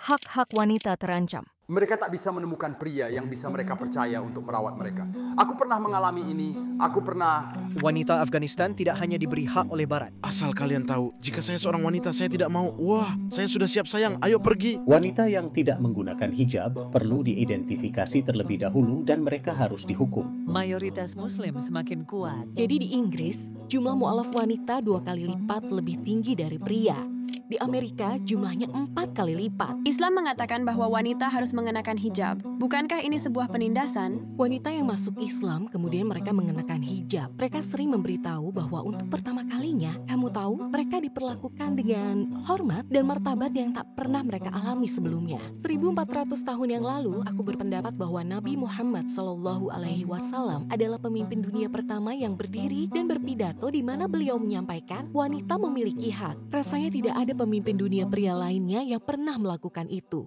hak-hak wanita terancam. Mereka tak bisa menemukan pria yang bisa mereka percaya untuk merawat mereka. Aku pernah mengalami ini. Wanita Afghanistan tidak hanya diberi hak oleh Barat. Asal kalian tahu, jika saya seorang wanita, saya tidak mau. Wah, saya sudah siap sayang, ayo pergi. Wanita yang tidak menggunakan hijab perlu diidentifikasi terlebih dahulu dan mereka harus dihukum. Mayoritas Muslim semakin kuat. Jadi di Inggris, jumlah mu'alaf wanita 2 kali lipat lebih tinggi dari pria. Di Amerika, jumlahnya 4 kali lipat. Islam mengatakan bahwa wanita harus mengenakan hijab. Bukankah ini sebuah penindasan? Wanita yang masuk Islam, kemudian mereka mengenakan hijab. Mereka sering memberitahu bahwa untuk pertama kalinya, kamu tahu, mereka diperlakukan dengan hormat dan martabat yang tak pernah mereka alami sebelumnya. 1400 tahun yang lalu, aku berpendapat bahwa Nabi Muhammad SAW adalah pemimpin dunia pertama yang berdiri dan berpidato di mana beliau menyampaikan wanita memiliki hak. Rasanya tidak ada pemimpin dunia pria lainnya yang pernah melakukan itu.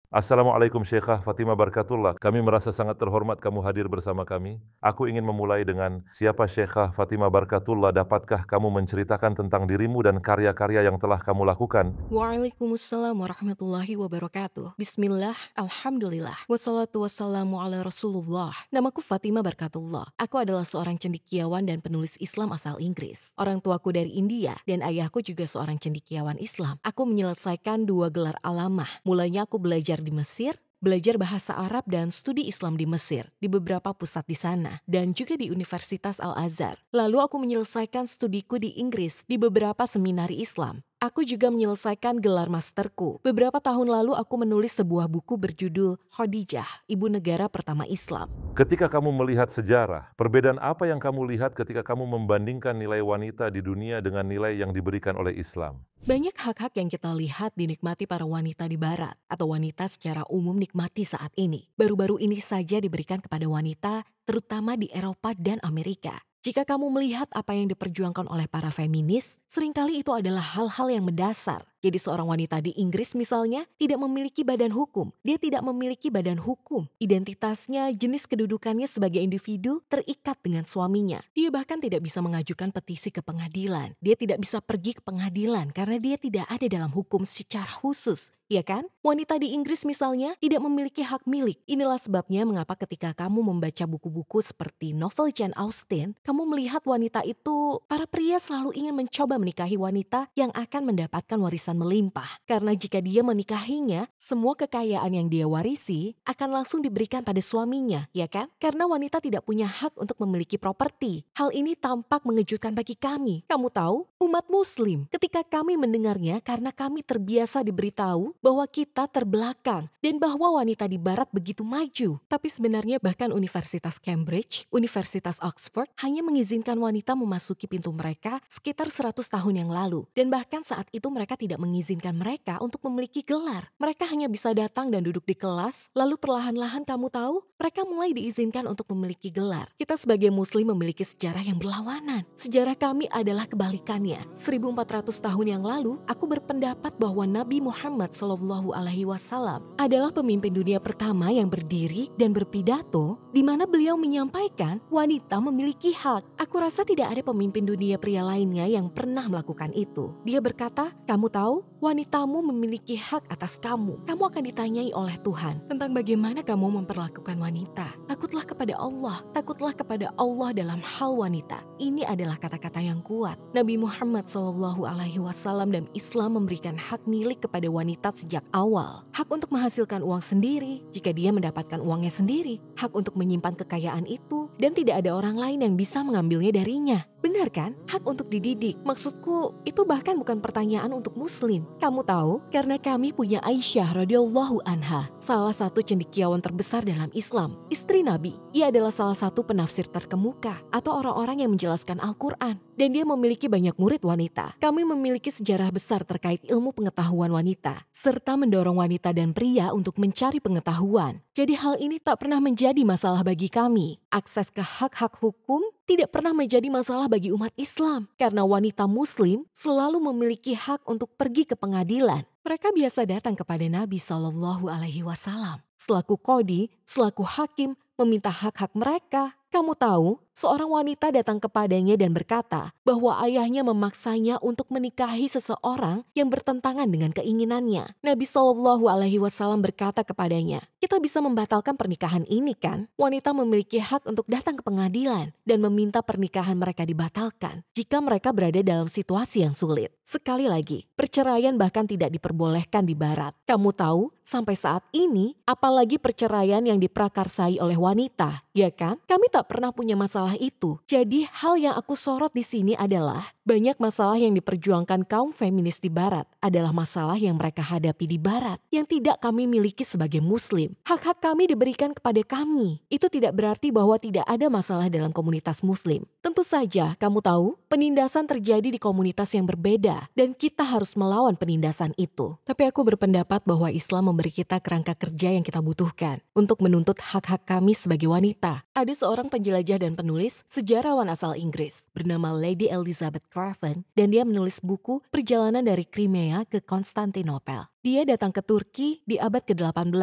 Assalamualaikum Syekhah Fatimah Barakatullah. Kami merasa sangat terhormat kamu hadir bersama kami. Aku ingin memulai dengan siapa Syekhah Fatimah Barakatullah. Dapatkah kamu menceritakan tentang dirimu dan karya-karya yang telah kamu lakukan? Waalaikumsalam warahmatullahi wabarakatuh. Bismillah, alhamdulillah. Wassalatu wassalamu ala Rasulullah. Namaku Fatimah Barakatullah. Aku adalah seorang cendekiawan dan penulis Islam asal Inggris. Orang tuaku dari India dan ayahku juga seorang cendekiawan Islam. Aku menyelesaikan 2 gelar alamah. Mulanya aku belajar di Mesir, belajar bahasa Arab dan studi Islam di Mesir, di beberapa pusat di sana, dan juga di Universitas Al-Azhar. Lalu aku menyelesaikan studiku di Inggris, di beberapa seminari Islam. Aku juga menyelesaikan gelar masterku. Beberapa tahun lalu aku menulis sebuah buku berjudul Khadijah, Ibu Negara Pertama Islam. Ketika kamu melihat sejarah, perbedaan apa yang kamu lihat ketika kamu membandingkan nilai wanita di dunia dengan nilai yang diberikan oleh Islam? Banyak hak-hak yang kita lihat dinikmati para wanita di Barat, atau wanita secara umum nikmati saat ini. Baru-baru ini saja diberikan kepada wanita, terutama di Eropa dan Amerika. Jika kamu melihat apa yang diperjuangkan oleh para feminis, seringkali itu adalah hal-hal yang mendasar. Jadi seorang wanita di Inggris misalnya tidak memiliki badan hukum. Dia tidak memiliki badan hukum. Identitasnya, jenis kedudukannya sebagai individu terikat dengan suaminya. Dia bahkan tidak bisa mengajukan petisi ke pengadilan. Dia tidak bisa pergi ke pengadilan karena dia tidak ada dalam hukum secara khusus. Ya kan? Wanita di Inggris misalnya tidak memiliki hak milik. Inilah sebabnya mengapa ketika kamu membaca buku-buku seperti novel Jane Austen, kamu melihat wanita itu, para pria selalu ingin mencoba menikahi wanita yang akan mendapatkan warisan melimpah. Karena jika dia menikahinya, semua kekayaan yang dia warisi akan langsung diberikan pada suaminya, ya kan? Karena wanita tidak punya hak untuk memiliki properti. Hal ini tampak mengejutkan bagi kami. Kamu tahu, umat muslim, ketika kami mendengarnya karena kami terbiasa diberitahu bahwa kita terbelakang dan bahwa wanita di Barat begitu maju. Tapi sebenarnya bahkan Universitas Cambridge, Universitas Oxford hanya mengizinkan wanita memasuki pintu mereka sekitar 100 tahun yang lalu. Dan bahkan saat itu mereka tidak mengizinkan mereka untuk memiliki gelar. Mereka hanya bisa datang dan duduk di kelas, lalu perlahan-lahan kamu tahu, mereka mulai diizinkan untuk memiliki gelar. Kita sebagai muslim memiliki sejarah yang berlawanan. Sejarah kami adalah kebalikannya. 1400 tahun yang lalu, aku berpendapat bahwa Nabi Muhammad SAW adalah pemimpin dunia pertama yang berdiri dan berpidato di mana beliau menyampaikan wanita memiliki hak. Aku rasa tidak ada pemimpin dunia pria lainnya yang pernah melakukan itu. Dia berkata, kamu tahu, wanitamu memiliki hak atas kamu. Kamu akan ditanyai oleh Tuhan tentang bagaimana kamu memperlakukan wanita. Takutlah kepada Allah. Takutlah kepada Allah dalam hal wanita. Ini adalah kata-kata yang kuat. Nabi Muhammad SAW dan Islam memberikan hak milik kepada wanita sejak awal. Hak untuk menghasilkan uang sendiri jika dia mendapatkan uangnya sendiri. Hak untuk menyimpan kekayaan itu dan tidak ada orang lain yang bisa mengambilnya darinya. Benar kan? Hak untuk dididik. Maksudku, itu bahkan bukan pertanyaan untuk muslim. Kamu tahu, karena kami punya Aisyah radhiyallahu anha, salah satu cendekiawan terbesar dalam Islam, istri Nabi. Ia adalah salah satu penafsir terkemuka atau orang-orang yang menjelaskan Al-Quran. Dan dia memiliki banyak murid wanita. Kami memiliki sejarah besar terkait ilmu pengetahuan wanita, serta mendorong wanita dan pria untuk mencari pengetahuan. Jadi hal ini tak pernah menjadi masalah bagi kami. Akses ke hak-hak hukum tidak pernah menjadi masalah bagi umat Islam. Karena wanita muslim selalu memiliki hak untuk pergi ke pengadilan. Mereka biasa datang kepada Nabi SAW selaku qadhi, selaku hakim, meminta hak-hak mereka. Kamu tahu, seorang wanita datang kepadanya dan berkata bahwa ayahnya memaksanya untuk menikahi seseorang yang bertentangan dengan keinginannya. Nabi SAW berkata kepadanya, kita bisa membatalkan pernikahan ini kan? Wanita memiliki hak untuk datang ke pengadilan dan meminta pernikahan mereka dibatalkan jika mereka berada dalam situasi yang sulit. Sekali lagi, perceraian bahkan tidak diperbolehkan di Barat. Kamu tahu, sampai saat ini, apalagi perceraian yang diprakarsai oleh wanita, ya kan? Kami tak pernah punya masalah itu. Jadi hal yang aku sorot di sini adalah banyak masalah yang diperjuangkan kaum feminis di Barat adalah masalah yang mereka hadapi di Barat yang tidak kami miliki sebagai Muslim. Hak-hak kami diberikan kepada kami. Itu tidak berarti bahwa tidak ada masalah dalam komunitas Muslim. Tentu saja, kamu tahu, penindasan terjadi di komunitas yang berbeda dan kita harus melawan penindasan itu. Tapi aku berpendapat bahwa Islam memberi kita kerangka kerja yang kita butuhkan untuk menuntut hak-hak kami sebagai wanita. Ada seorang penjelajah dan penulis sejarawan asal Inggris bernama Lady Elizabeth Craven dan dia menulis buku Perjalanan dari Crimea ke Konstantinopel. Dia datang ke Turki di abad ke-18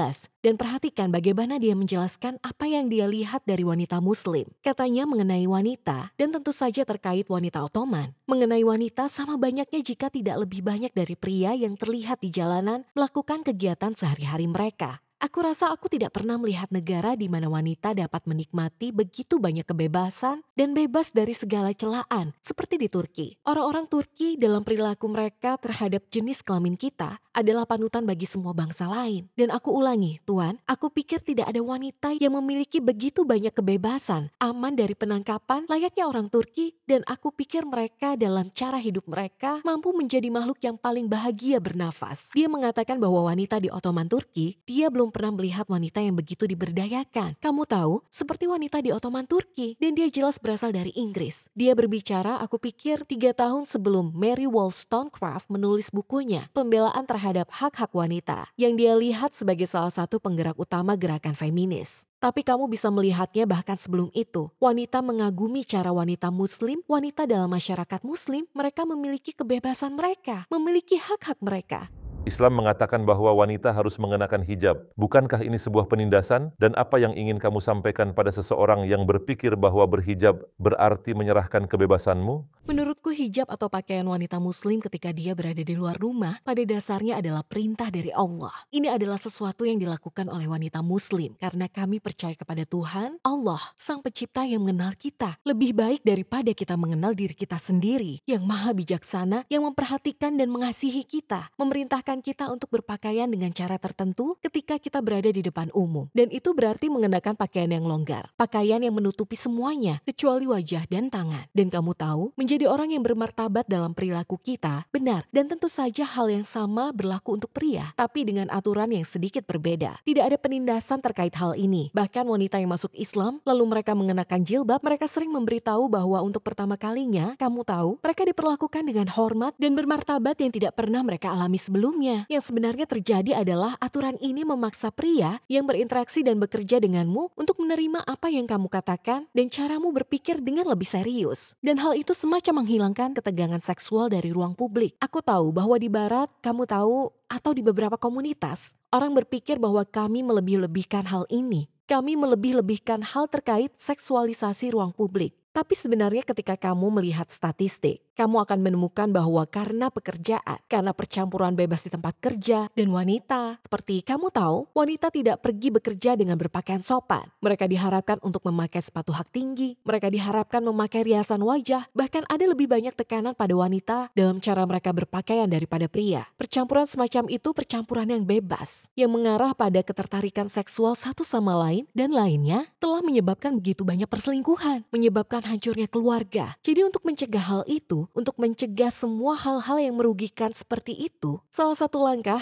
dan perhatikan bagaimana dia menjelaskan apa yang dia lihat dari wanita Muslim. Katanya mengenai wanita dan tentu saja terkait wanita Ottoman. Mengenai wanita sama banyaknya jika tidak lebih banyak dari pria yang terlihat di jalanan melakukan kegiatan sehari-hari mereka. Aku rasa aku tidak pernah melihat negara di mana wanita dapat menikmati begitu banyak kebebasan dan bebas dari segala celaan seperti di Turki. Orang-orang Turki dalam perilaku mereka terhadap jenis kelamin kita adalah panutan bagi semua bangsa lain. Dan aku ulangi, Tuan, aku pikir tidak ada wanita yang memiliki begitu banyak kebebasan, aman dari penangkapan layaknya orang Turki, dan aku pikir mereka dalam cara hidup mereka mampu menjadi makhluk yang paling bahagia bernafas. Dia mengatakan bahwa wanita di Ottoman Turki, dia belum pernah melihat wanita yang begitu diberdayakan. Kamu tahu, seperti wanita di Ottoman Turki, dan dia jelas berasal dari Inggris. Dia berbicara, aku pikir 3 tahun sebelum Mary Wollstonecraft menulis bukunya, Pembelaan terhadap hak-hak wanita, yang dia lihat sebagai salah satu penggerak utama gerakan feminis. Tapi kamu bisa melihatnya bahkan sebelum itu. Wanita mengagumi cara wanita Muslim, wanita dalam masyarakat Muslim, mereka memiliki kebebasan mereka, memiliki hak-hak mereka. Islam mengatakan bahwa wanita harus mengenakan hijab. Bukankah ini sebuah penindasan? Dan apa yang ingin kamu sampaikan pada seseorang yang berpikir bahwa berhijab berarti menyerahkan kebebasanmu? Menurutku hijab atau pakaian wanita Muslim ketika dia berada di luar rumah pada dasarnya adalah perintah dari Allah. Ini adalah sesuatu yang dilakukan oleh wanita Muslim karena kami percaya kepada Tuhan, Allah, Sang Pencipta yang mengenal kita lebih baik daripada kita mengenal diri kita sendiri, yang maha bijaksana, yang memperhatikan dan mengasihi kita, memerintahkan kita untuk berpakaian dengan cara tertentu ketika kita berada di depan umum. Dan itu berarti mengenakan pakaian yang longgar, pakaian yang menutupi semuanya kecuali wajah dan tangan. Dan kamu tahu, menjadi orang yang bermartabat dalam perilaku kita, benar, dan tentu saja hal yang sama berlaku untuk pria, tapi dengan aturan yang sedikit berbeda. Tidak ada penindasan terkait hal ini. Bahkan wanita yang masuk Islam, lalu mereka mengenakan jilbab, mereka sering memberitahu bahwa untuk pertama kalinya, kamu tahu, mereka diperlakukan dengan hormat dan bermartabat yang tidak pernah mereka alami sebelumnya. Yang sebenarnya terjadi adalah aturan ini memaksa pria yang berinteraksi dan bekerja denganmu untuk menerima apa yang kamu katakan dan caramu berpikir dengan lebih serius. Dan hal itu semacam menghilangkan ketegangan seksual dari ruang publik. Aku tahu bahwa di Barat, kamu tahu, atau di beberapa komunitas, orang berpikir bahwa kami melebih-lebihkan hal ini. Kami melebih-lebihkan hal terkait seksualisasi ruang publik. Tapi sebenarnya ketika kamu melihat statistik, kamu akan menemukan bahwa karena pekerjaan, karena percampuran bebas di tempat kerja, dan wanita, seperti kamu tahu, wanita tidak pergi bekerja dengan berpakaian sopan. Mereka diharapkan untuk memakai sepatu hak tinggi, mereka diharapkan memakai riasan wajah, bahkan ada lebih banyak tekanan pada wanita dalam cara mereka berpakaian daripada pria. Percampuran semacam itu percampuran yang bebas, yang mengarah pada ketertarikan seksual satu sama lain, dan lainnya telah menyebabkan begitu banyak perselingkuhan, menyebabkan hancurnya keluarga. Jadi untuk mencegah hal itu, untuk mencegah semua hal-hal yang merugikan seperti itu, salah satu langkah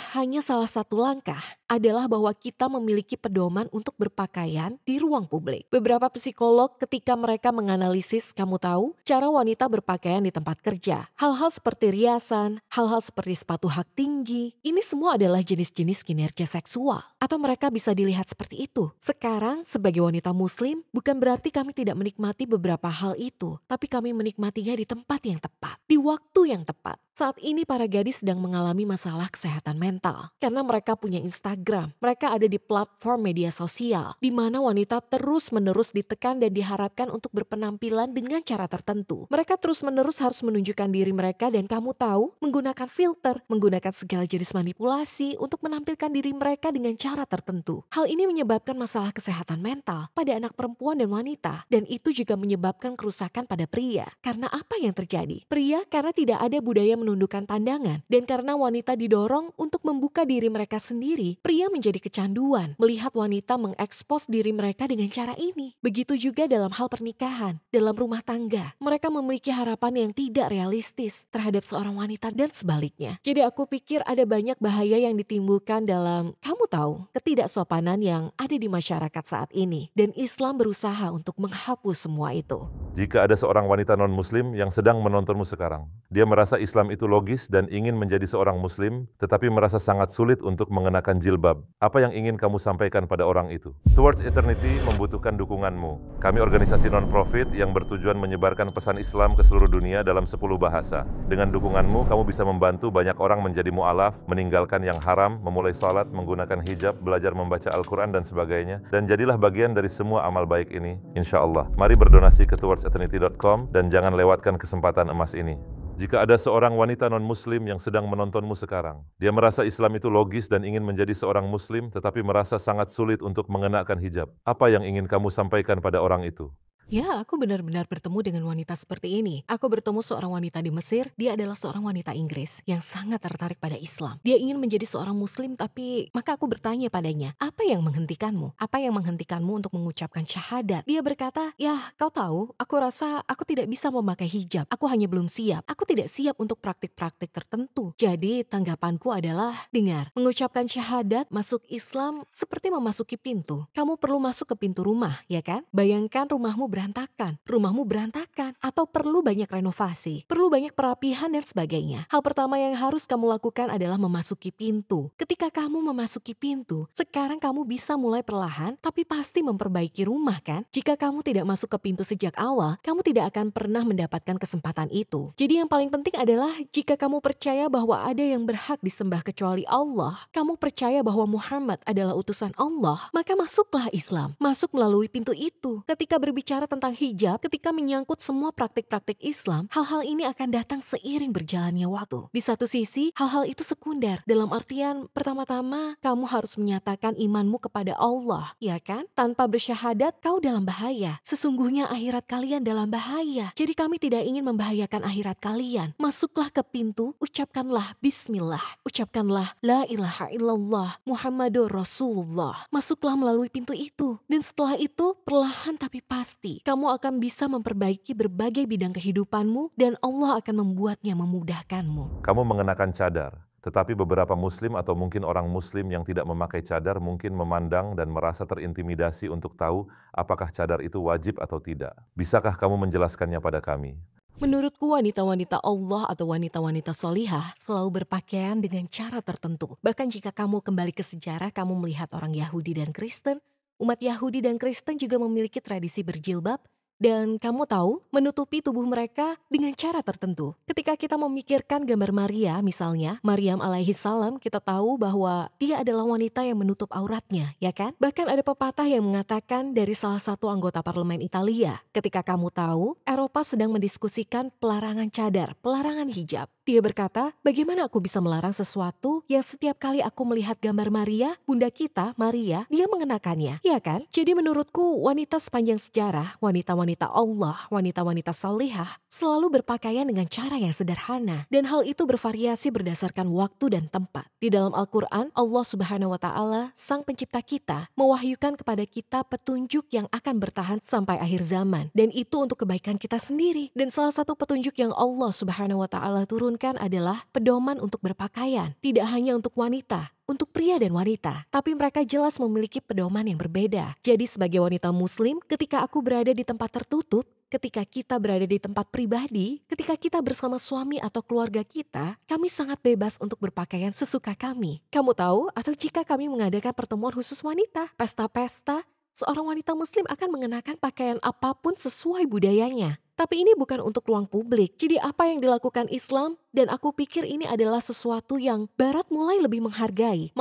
adalah bahwa kita memiliki pedoman untuk berpakaian di ruang publik. Beberapa psikolog ketika mereka menganalisis, kamu tahu, cara wanita berpakaian di tempat kerja. Hal-hal seperti riasan, hal-hal seperti sepatu hak tinggi, ini semua adalah jenis-jenis kinerja seksual. Atau mereka bisa dilihat seperti itu. Sekarang, sebagai wanita Muslim, bukan berarti kami tidak menikmati beberapa hal itu, tapi kami menikmatinya di tempat yang tepat, di waktu yang tepat. Saat ini para gadis sedang mengalami masalah kesehatan mental. Karena mereka punya Instagram, mereka ada di platform media sosial, di mana wanita terus-menerus ditekan dan diharapkan untuk berpenampilan dengan cara tertentu. Mereka terus-menerus harus menunjukkan diri mereka dan kamu tahu, menggunakan filter, menggunakan segala jenis manipulasi untuk menampilkan diri mereka dengan cara tertentu. Hal ini menyebabkan masalah kesehatan mental pada anak perempuan dan wanita. Dan itu juga menyebabkan kerusakan pada pria. Karena apa yang terjadi? Pria karena tidak ada budaya menundukkan pandangan. Dan karena wanita didorong untuk membuka diri mereka sendiri, pria menjadi kecanduan melihat wanita mengekspos diri mereka dengan cara ini. Begitu juga dalam hal pernikahan, dalam rumah tangga. Mereka memiliki harapan yang tidak realistis terhadap seorang wanita dan sebaliknya. Jadi aku pikir ada banyak bahaya yang ditimbulkan dalam, kamu tahu, ketidaksopanan yang ada di masyarakat saat ini. Dan Islam berusaha untuk menghapus semua itu. Jika ada seorang wanita non-muslim yang sedang menontonmu sekarang, dia merasa Islam itu logis dan ingin menjadi seorang muslim, tetapi merasa sangat sulit untuk mengenakan jilbab. Apa yang ingin kamu sampaikan pada orang itu? Towards Eternity membutuhkan dukunganmu. Kami organisasi non-profit yang bertujuan menyebarkan pesan Islam ke seluruh dunia dalam 10 bahasa. Dengan dukunganmu, kamu bisa membantu banyak orang menjadi mu'alaf, meninggalkan yang haram, memulai salat, menggunakan hijab, belajar membaca Al-Quran dan sebagainya. Dan jadilah bagian dari semua amal baik ini, insya Allah. Mari berdonasi ke towardseternity.com dan jangan lewatkan kesempatan emas ini. Jika ada seorang wanita non-muslim yang sedang menontonmu sekarang, dia merasa Islam itu logis dan ingin menjadi seorang muslim, tetapi merasa sangat sulit untuk mengenakan hijab. Apa yang ingin kamu sampaikan pada orang itu? Ya, aku benar-benar bertemu dengan wanita seperti ini. Aku bertemu seorang wanita di Mesir, dia adalah seorang wanita Inggris yang sangat tertarik pada Islam. Dia ingin menjadi seorang muslim tapi maka aku bertanya padanya, apa yang menghentikanmu? Apa yang menghentikanmu untuk mengucapkan syahadat? Dia berkata, ya kau tahu, aku rasa aku tidak bisa memakai hijab. Aku hanya belum siap. Aku tidak siap untuk praktik-praktik tertentu. Jadi tanggapanku adalah, dengar, mengucapkan syahadat masuk Islam seperti memasuki pintu. Kamu perlu masuk ke pintu rumah, ya kan? Bayangkan rumahmu rumahmu berantakan, atau perlu banyak renovasi, perlu banyak perapihan dan sebagainya. Hal pertama yang harus kamu lakukan adalah memasuki pintu. Ketika kamu memasuki pintu, sekarang kamu bisa mulai perlahan, tapi pasti memperbaiki rumah kan? Jika kamu tidak masuk ke pintu sejak awal, kamu tidak akan pernah mendapatkan kesempatan itu. Jadi yang paling penting adalah jika kamu percaya bahwa ada yang berhak disembah kecuali Allah, kamu percaya bahwa Muhammad adalah utusan Allah, maka masuklah Islam. Masuk melalui pintu itu. Ketika berbicara tentang hijab, ketika menyangkut semua praktik-praktik Islam, hal-hal ini akan datang seiring berjalannya waktu. Di satu sisi, hal-hal itu sekunder. Dalam artian, pertama-tama, kamu harus menyatakan imanmu kepada Allah, ya kan? Tanpa bersyahadat, kau dalam bahaya. Sesungguhnya akhirat kalian dalam bahaya. Jadi kami tidak ingin membahayakan akhirat kalian. Masuklah ke pintu, ucapkanlah Bismillah. Ucapkanlah La ilaha illallah Muhammadur Rasulullah. Masuklah melalui pintu itu. Dan setelah itu, perlahan tapi pasti, kamu akan bisa memperbaiki berbagai bidang kehidupanmu dan Allah akan membuatnya memudahkanmu. Kamu mengenakan cadar, tetapi beberapa muslim atau mungkin orang muslim yang tidak memakai cadar mungkin memandang dan merasa terintimidasi untuk tahu apakah cadar itu wajib atau tidak. Bisakah kamu menjelaskannya pada kami? Menurutku wanita-wanita Allah atau wanita-wanita solihah selalu berpakaian dengan cara tertentu. Bahkan jika kamu kembali ke sejarah, kamu melihat orang Yahudi dan Kristen, umat Yahudi dan Kristen juga memiliki tradisi berjilbab dan kamu tahu menutupi tubuh mereka dengan cara tertentu. Ketika kita memikirkan gambar Maria misalnya, Maryam alaihi salam, kita tahu bahwa dia adalah wanita yang menutup auratnya, ya kan? Bahkan ada pepatah yang mengatakan dari salah satu anggota parlemen Italia, ketika kamu tahu Eropa sedang mendiskusikan pelarangan cadar, pelarangan hijab. Dia berkata, bagaimana aku bisa melarang sesuatu yang setiap kali aku melihat gambar Maria, bunda kita, Maria, dia mengenakannya, ya kan? Jadi menurutku wanita sepanjang sejarah, wanita-wanita Allah, wanita-wanita salihah, selalu berpakaian dengan cara yang sederhana. Dan hal itu bervariasi berdasarkan waktu dan tempat. Di dalam Al-Quran, Allah Subhanahu wa Ta'ala, Sang Pencipta kita, mewahyukan kepada kita petunjuk yang akan bertahan sampai akhir zaman. Dan itu untuk kebaikan kita sendiri. Dan salah satu petunjuk yang Allah Subhanahu wa Ta'ala turun adalah pedoman untuk berpakaian, tidak hanya untuk wanita, untuk pria dan wanita, tapi mereka jelas memiliki pedoman yang berbeda. Jadi sebagai wanita muslim, ketika aku berada di tempat tertutup, ketika kita berada di tempat pribadi, ketika kita bersama suami atau keluarga kita, kami sangat bebas untuk berpakaian sesuka kami. Kamu tahu, atau jika kami mengadakan pertemuan khusus wanita, pesta-pesta, seorang wanita muslim akan mengenakan pakaian apapun sesuai budayanya. Tapi ini bukan untuk ruang publik. Jadi apa yang dilakukan Islam, dan aku pikir ini adalah sesuatu yang Barat mulai lebih menghargai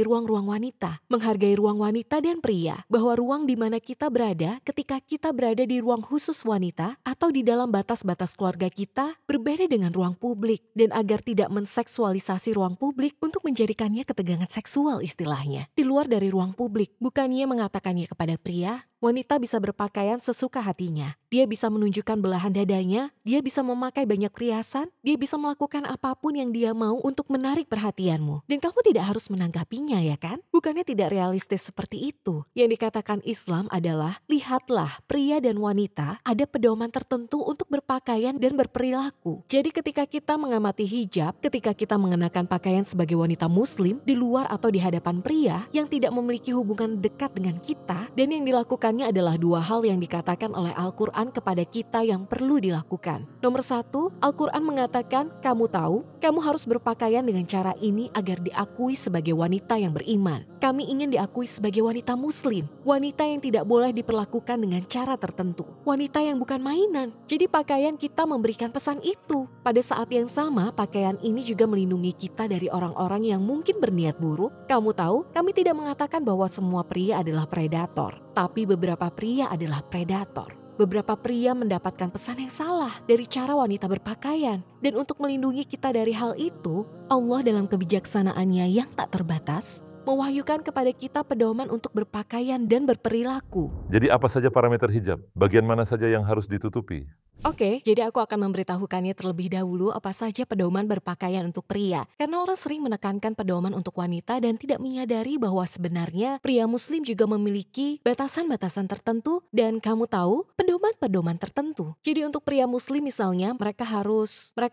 ruang-ruang wanita, menghargai ruang wanita dan pria, bahwa ruang di mana kita berada ketika kita berada di ruang khusus wanita atau di dalam batas-batas keluarga kita berbeda dengan ruang publik, dan agar tidak menseksualisasi ruang publik untuk menjadikannya ketegangan seksual istilahnya. Di luar dari ruang publik, bukannya mengatakannya kepada pria, wanita bisa berpakaian sesuka hatinya. Dia bisa menunjukkan belahan dadanya, dia bisa memakai banyak perhiasan, dia bisa melakukan apapun yang dia mau untuk menarik perhatianmu. Dan kamu tidak harus menanggapinya, ya kan? Bukannya tidak realistis seperti itu. Yang dikatakan Islam adalah, lihatlah pria dan wanita ada pedoman tertentu untuk berpakaian dan berperilaku. Jadi ketika kita mengamati hijab, ketika kita mengenakan pakaian sebagai wanita muslim di luar atau di hadapan pria yang tidak memiliki hubungan dekat dengan kita, dan yang dilakukannya adalah dua hal yang dikatakan oleh Al-Quran kepada kita yang perlu dilakukan. Nomor satu, Al-Quran mengatakan, kamu tahu, kamu harus berpakaian dengan cara ini agar diakui sebagai wanita yang beriman. Kami ingin diakui sebagai wanita muslim, wanita yang tidak boleh diperlakukan dengan cara tertentu, wanita yang bukan mainan. Jadi pakaian kita memberikan pesan itu. Pada saat yang sama, pakaian ini juga melindungi kita dari orang-orang yang mungkin berniat buruk. Kamu tahu, kami tidak mengatakan bahwa semua pria adalah predator, tapi beberapa pria adalah predator. Beberapa pria mendapatkan pesan yang salah dari cara wanita berpakaian. Dan untuk melindungi kita dari hal itu, Allah dalam kebijaksanaannya yang tak terbatas, mewahyukan kepada kita pedoman untuk berpakaian dan berperilaku. Jadi apa saja parameter hijab? Bagian mana saja yang harus ditutupi? Oke, jadi aku akan memberitahukannya terlebih dahulu apa saja pedoman berpakaian untuk pria. Karena orang sering menekankan pedoman untuk wanita dan tidak menyadari bahwa sebenarnya pria muslim juga memiliki batasan-batasan tertentu dan kamu tahu pedoman-pedoman tertentu. Jadi untuk pria muslim misalnya, mereka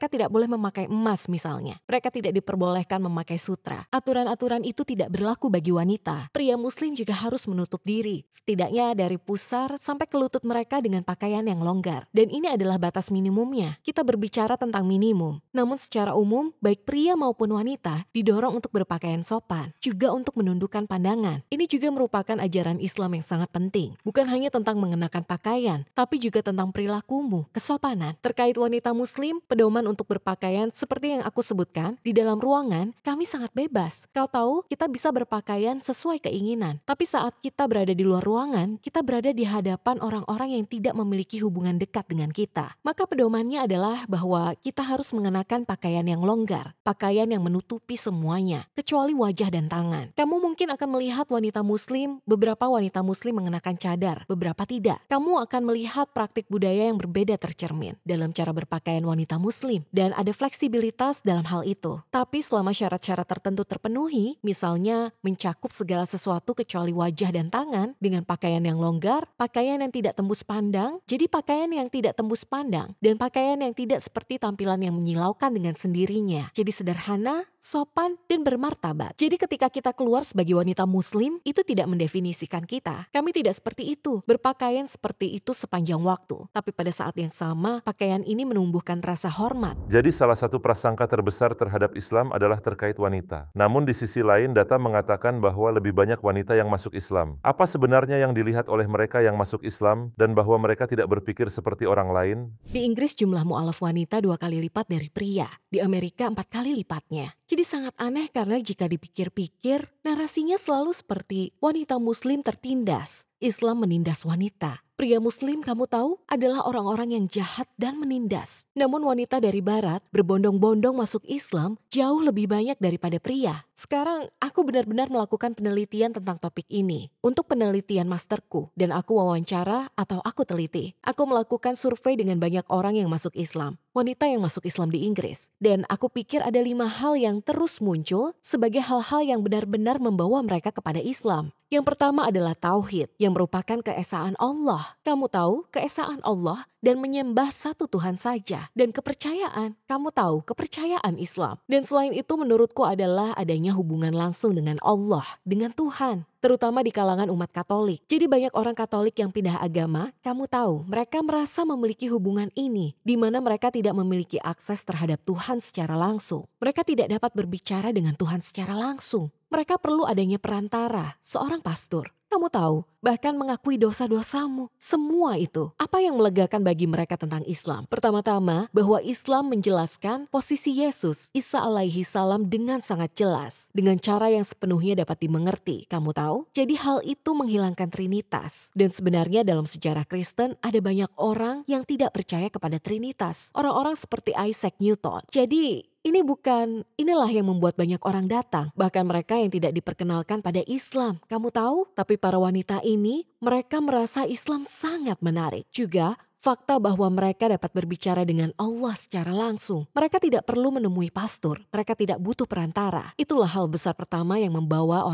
tidak boleh memakai emas misalnya. Mereka tidak diperbolehkan memakai sutra. Aturan-aturan itu tidak berlaku bagi wanita. Pria muslim juga harus menutup diri, setidaknya dari pusar sampai ke lutut mereka dengan pakaian yang longgar. Dan ini adalah batas minimumnya. Kita berbicara tentang minimum. Namun secara umum, baik pria maupun wanita didorong untuk berpakaian sopan, juga untuk menundukkan pandangan. Ini juga merupakan ajaran Islam yang sangat penting. Bukan hanya tentang mengenakan pakaian, tapi juga tentang perilakumu, kesopanan. Terkait wanita muslim, pedoman untuk berpakaian seperti yang aku sebutkan, di dalam ruangan kami sangat bebas. Kau tahu, kita bisa berpakaian sesuai keinginan. Tapi saat kita berada di luar ruangan, kita berada di hadapan orang-orang yang tidak memiliki hubungan dekat dengan kita. Maka pedomannya adalah bahwa kita harus mengenakan pakaian yang longgar, pakaian yang menutupi semuanya, kecuali wajah dan tangan. Kamu mungkin akan melihat wanita muslim, beberapa wanita muslim mengenakan cadar, beberapa tidak. Kamu akan melihat praktik budaya yang berbeda tercermin dalam cara berpakaian wanita muslim, dan ada fleksibilitas dalam hal itu. Tapi selama syarat-syarat tertentu terpenuhi, misalnya mencakup segala sesuatu kecuali wajah dan tangan, dengan pakaian yang longgar, pakaian yang tidak tembus pandang, jadi pakaian yang tidak tembus pandang, dan pakaian yang tidak seperti tampilan yang menyilaukan dengan sendirinya. Jadi sederhana, sopan, dan bermartabat. Jadi ketika kita keluar sebagai wanita muslim, itu tidak mendefinisikan kita. Kami tidak seperti itu, berpakaian seperti itu sepanjang waktu. Tapi pada saat yang sama, pakaian ini menumbuhkan rasa hormat. Jadi salah satu prasangka terbesar terhadap Islam adalah terkait wanita. Namun di sisi lain, data mengatakan bahwa lebih banyak wanita yang masuk Islam. Apa sebenarnya yang dilihat oleh mereka yang masuk Islam dan bahwa mereka tidak berpikir seperti orang lain? Di Inggris jumlah mu'alaf wanita 2 kali lipat dari pria. Di Amerika 4 kali lipatnya. Jadi sangat aneh karena jika dipikir-pikir, narasinya selalu seperti wanita muslim tertindas. Islam menindas wanita. Pria muslim, kamu tahu, adalah orang-orang yang jahat dan menindas. Namun wanita dari barat berbondong-bondong masuk Islam jauh lebih banyak daripada pria. Sekarang aku benar-benar melakukan penelitian tentang topik ini untuk penelitian masterku, dan aku wawancara atau aku teliti. Aku melakukan survei dengan banyak orang yang masuk Islam, wanita yang masuk Islam di Inggris. Dan aku pikir ada 5 hal yang terus muncul sebagai hal-hal yang benar-benar membawa mereka kepada Islam. Yang pertama adalah tauhid, yang merupakan keesaan Allah. Kamu tahu, keesaan Allah dan menyembah satu Tuhan saja. Dan kepercayaan, kamu tahu, kepercayaan Islam. Dan selain itu menurutku adalah adanya hubungan langsung dengan Allah, dengan Tuhan. Terutama di kalangan umat Katolik. Jadi banyak orang Katolik yang pindah agama, kamu tahu, mereka merasa memiliki hubungan ini, di mana mereka tidak memiliki akses terhadap Tuhan secara langsung. Mereka tidak dapat berbicara dengan Tuhan secara langsung. Mereka perlu adanya perantara, seorang pastor. Kamu tahu, bahkan mengakui dosa-dosamu. Semua itu, apa yang melegakan bagi mereka tentang Islam? Pertama-tama, bahwa Islam menjelaskan posisi Yesus, Isa alaihi salam dengan sangat jelas. Dengan cara yang sepenuhnya dapat dimengerti. Kamu tahu? Jadi hal itu menghilangkan Trinitas. Dan sebenarnya dalam sejarah Kristen ada banyak orang yang tidak percaya kepada Trinitas. Orang-orang seperti Isaac Newton. Jadi inilah yang membuat banyak orang datang. Bahkan mereka yang tidak diperkenalkan pada Islam. Kamu tahu? Tapi para wanita ini, mereka merasa Islam sangat menarik. Juga, fakta bahwa mereka dapat berbicara dengan Allah secara langsung. Mereka tidak perlu menemui pastor. Mereka tidak butuh perantara. Itulah hal besar pertama yang membawa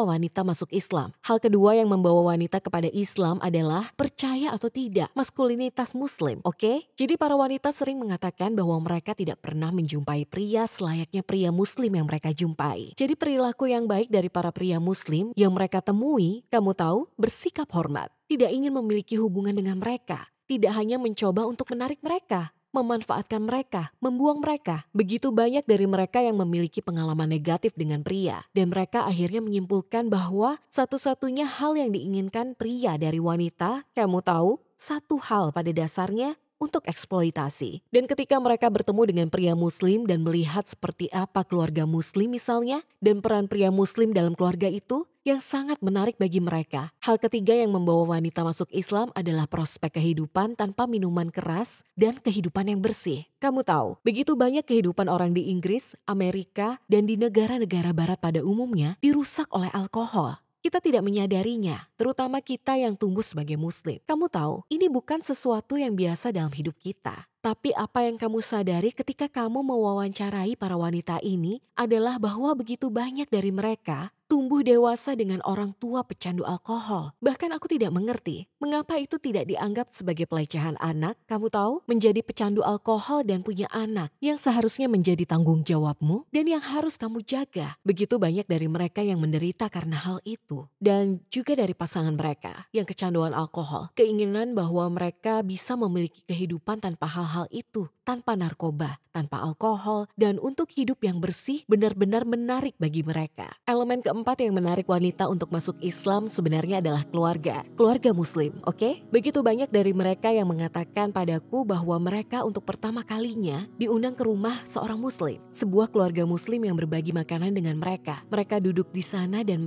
wanita masuk Islam. Hal kedua yang membawa wanita kepada Islam adalah percaya atau tidak maskulinitas Muslim. Oke? Jadi para wanita sering mengatakan bahwa mereka tidak pernah menjumpai pria selayaknya pria Muslim yang mereka jumpai. Jadi perilaku yang baik dari para pria Muslim yang mereka temui, kamu tahu, bersikap hormat. Tidak ingin memiliki hubungan dengan mereka. Tidak hanya mencoba untuk menarik mereka, memanfaatkan mereka, membuang mereka. Begitu banyak dari mereka yang memiliki pengalaman negatif dengan pria. Dan mereka akhirnya menyimpulkan bahwa satu-satunya hal yang diinginkan pria dari wanita, kamu tahu, satu hal pada dasarnya, untuk eksploitasi. Dan ketika mereka bertemu dengan pria Muslim dan melihat seperti apa keluarga Muslim misalnya, dan peran pria Muslim dalam keluarga itu, yang sangat menarik bagi mereka. Hal ketiga yang membawa wanita masuk Islam adalah prospek kehidupan tanpa minuman keras dan kehidupan yang bersih. Kamu tahu, begitu banyak kehidupan orang di Inggris, Amerika, dan di negara-negara barat pada umumnya dirusak oleh alkohol. Kita tidak menyadarinya, terutama kita yang tumbuh sebagai Muslim. Kamu tahu, ini bukan sesuatu yang biasa dalam hidup kita. Tapi apa yang kamu sadari ketika kamu mewawancarai para wanita ini adalah bahwa begitu banyak dari mereka tumbuh dewasa dengan orang tua pecandu alkohol. Bahkan aku tidak mengerti, mengapa itu tidak dianggap sebagai pelecehan anak. Kamu tahu, menjadi pecandu alkohol dan punya anak yang seharusnya menjadi tanggung jawabmu dan yang harus kamu jaga. Begitu banyak dari mereka yang menderita karena hal itu. Dan juga dari pasangan mereka yang kecanduan alkohol. Keinginan bahwa mereka bisa memiliki kehidupan tanpa hal-hal itu. Tanpa narkoba, tanpa alkohol, dan untuk hidup yang bersih benar-benar menarik bagi mereka. Elemen keempat yang menarik wanita untuk masuk Islam sebenarnya adalah keluarga. Keluarga Muslim, oke? Begitu banyak dari mereka yang mengatakan padaku bahwa mereka untuk pertama kalinya diundang ke rumah seorang Muslim. Sebuah keluarga Muslim yang berbagi makanan dengan mereka. Mereka duduk di sana dan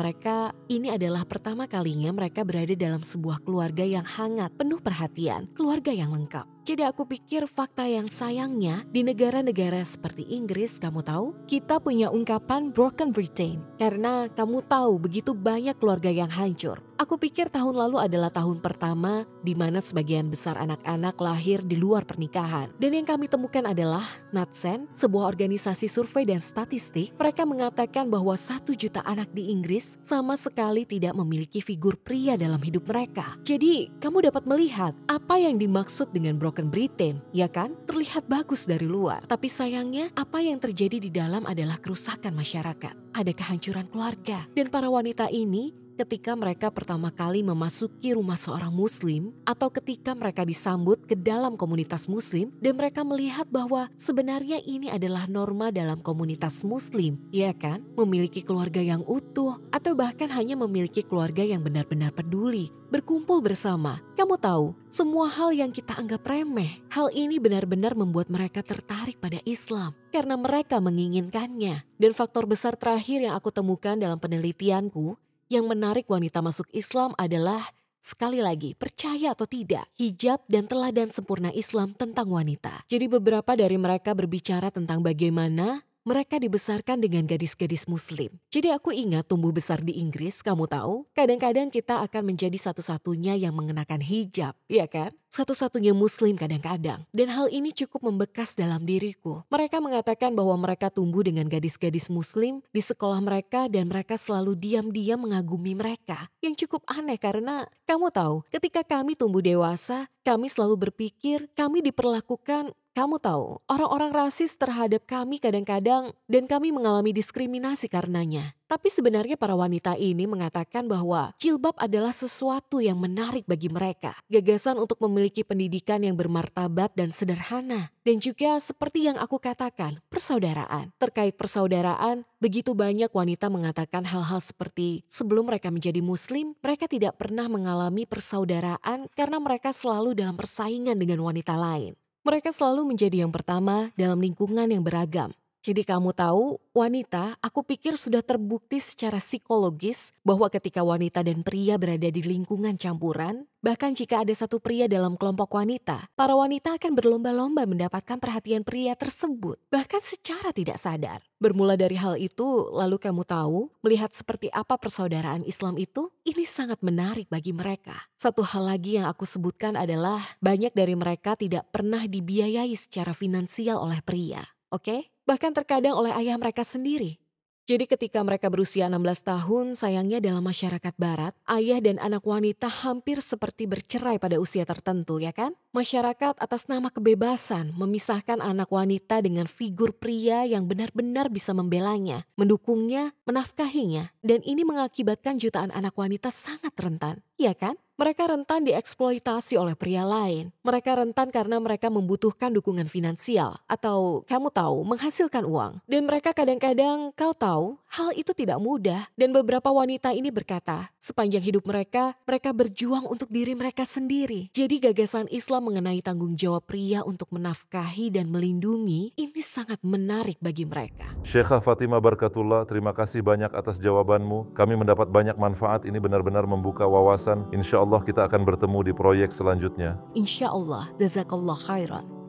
ini adalah pertama kalinya mereka berada dalam sebuah keluarga yang hangat, penuh perhatian, keluarga yang lengkap. Jadi aku pikir fakta yang sayangnya di negara-negara seperti Inggris, kamu tahu, kita punya ungkapan broken Britain. Karena kamu tahu begitu banyak keluarga yang hancur. Aku pikir tahun lalu adalah tahun pertama di mana sebagian besar anak-anak lahir di luar pernikahan. Dan yang kami temukan adalah Natsen, sebuah organisasi survei dan statistik. Mereka mengatakan bahwa 1 juta anak di Inggris sama sekali tidak memiliki figur pria dalam hidup mereka. Jadi kamu dapat melihat apa yang dimaksud dengan broken Britain, ya kan? Terlihat bagus dari luar. Tapi sayangnya apa yang terjadi di dalam adalah kerusakan masyarakat. Ada kehancuran keluarga. Dan para wanita ini ketika mereka pertama kali memasuki rumah seorang Muslim atau ketika mereka disambut ke dalam komunitas Muslim dan mereka melihat bahwa sebenarnya ini adalah norma dalam komunitas Muslim, ya kan? Memiliki keluarga yang utuh atau bahkan hanya memiliki keluarga yang benar-benar peduli, berkumpul bersama. Kamu tahu, semua hal yang kita anggap remeh, hal ini benar-benar membuat mereka tertarik pada Islam karena mereka menginginkannya. Dan faktor besar terakhir yang aku temukan dalam penelitianku yang menarik wanita masuk Islam adalah, sekali lagi, percaya atau tidak, hijab dan teladan sempurna Islam tentang wanita. Jadi beberapa dari mereka berbicara tentang bagaimana mereka dibesarkan dengan gadis-gadis Muslim. Jadi aku ingat tumbuh besar di Inggris, kamu tahu, kadang-kadang kita akan menjadi satu-satunya yang mengenakan hijab, ya kan? Satu-satunya Muslim kadang-kadang. Dan hal ini cukup membekas dalam diriku. Mereka mengatakan bahwa mereka tumbuh dengan gadis-gadis Muslim di sekolah mereka dan mereka selalu diam-diam mengagumi mereka. Yang cukup aneh karena kamu tahu, ketika kami tumbuh dewasa, kami selalu berpikir kami diperlakukan kamu tahu, orang-orang rasis terhadap kami kadang-kadang dan kami mengalami diskriminasi karenanya. Tapi sebenarnya para wanita ini mengatakan bahwa jilbab adalah sesuatu yang menarik bagi mereka. Gagasan untuk memiliki pendidikan yang bermartabat dan sederhana. Dan juga seperti yang aku katakan, persaudaraan. Terkait persaudaraan, begitu banyak wanita mengatakan hal-hal seperti sebelum mereka menjadi muslim, mereka tidak pernah mengalami persaudaraan karena mereka selalu dalam persaingan dengan wanita lain. Mereka selalu menjadi yang pertama dalam lingkungan yang beragam. Jadi kamu tahu, wanita, aku pikir sudah terbukti secara psikologis bahwa ketika wanita dan pria berada di lingkungan campuran, bahkan jika ada satu pria dalam kelompok wanita, para wanita akan berlomba-lomba mendapatkan perhatian pria tersebut, bahkan secara tidak sadar. Bermula dari hal itu, lalu kamu tahu, melihat seperti apa persaudaraan Islam itu, ini sangat menarik bagi mereka. Satu hal lagi yang aku sebutkan adalah banyak dari mereka tidak pernah dibiayai secara finansial oleh pria, oke? Bahkan terkadang oleh ayah mereka sendiri. Jadi ketika mereka berusia 16 tahun, sayangnya dalam masyarakat barat, ayah dan anak wanita hampir seperti bercerai pada usia tertentu, ya kan? Masyarakat atas nama kebebasan memisahkan anak wanita dengan figur pria yang benar-benar bisa membelanya, mendukungnya, menafkahinya, dan ini mengakibatkan jutaan anak wanita sangat rentan, ya kan? Mereka rentan dieksploitasi oleh pria lain. Mereka rentan karena mereka membutuhkan dukungan finansial atau kamu tahu menghasilkan uang. Dan mereka kadang-kadang kau tahu hal itu tidak mudah. Dan beberapa wanita ini berkata sepanjang hidup mereka berjuang untuk diri mereka sendiri. Jadi gagasan Islam mengenai tanggung jawab pria untuk menafkahi dan melindungi ini sangat menarik bagi mereka. Syekhah Fatimah Barakatullah, terima kasih banyak atas jawabanmu. Kami mendapat banyak manfaat, ini benar-benar membuka wawasan. Insya Allah kita akan bertemu di proyek selanjutnya. Insya Allah, jazakallah khairan.